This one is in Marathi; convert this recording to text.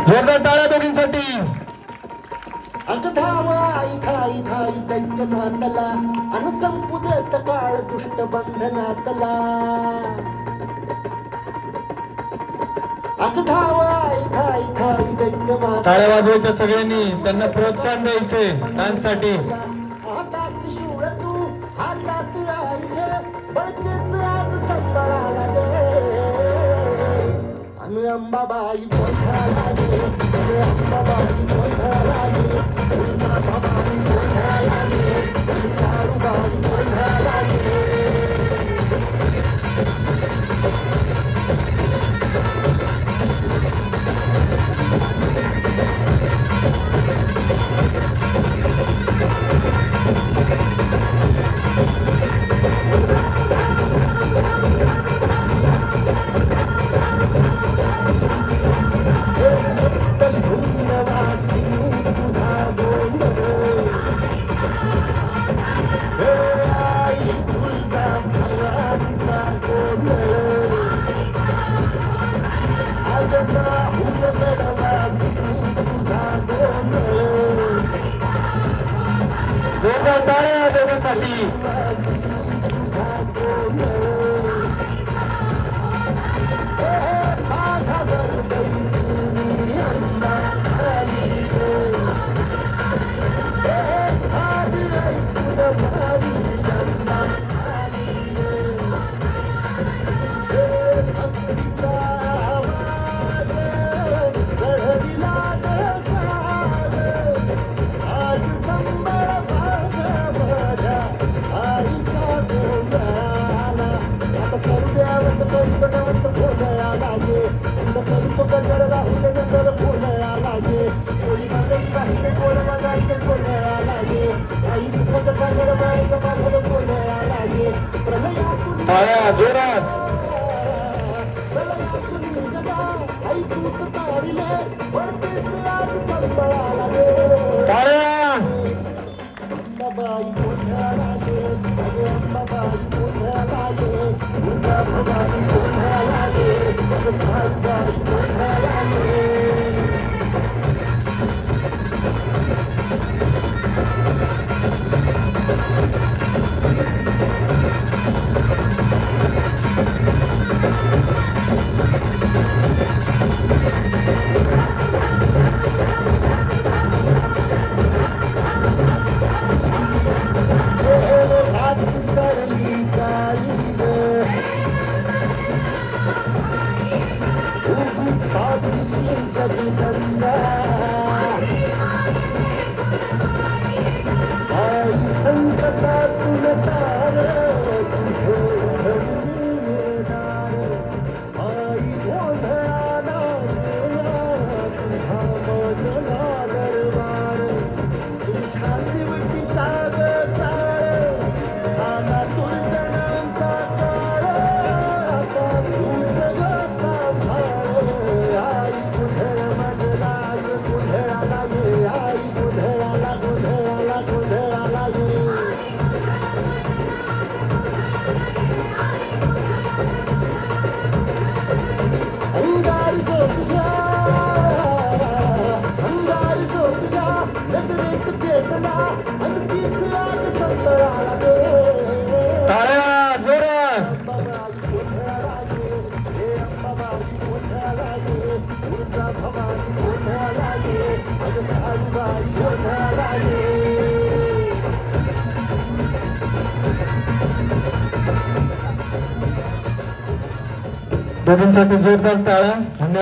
जोरदार टाळ्या दोघींसाठी. अगधावा इथाई थाई दैत्य मातला अन संपुदेत काळ दुष्ट बंधनातला. अगधावा इथाई थाई दैत्य मातला. टाळ्या वाजवायच्या सगळ्यांनी, त्यांना प्रोत्साहन द्यायचे डान्ससाठी. हातात त्रिशूळ तू हातात आई घे बळतेच आज संबळाला दे. अन अंबाबाई बोधाला दे, अंबाबाई बोधाला दे, अंबाबाई बोधाला दे, काळूबाई बोधाला दे. जोरदार टाळ्या दोघांसाठी. टाळ्या जोरात. टाळ्या. टाळ्या जोरात. दोघींसाठी जोरदार टाळ्या.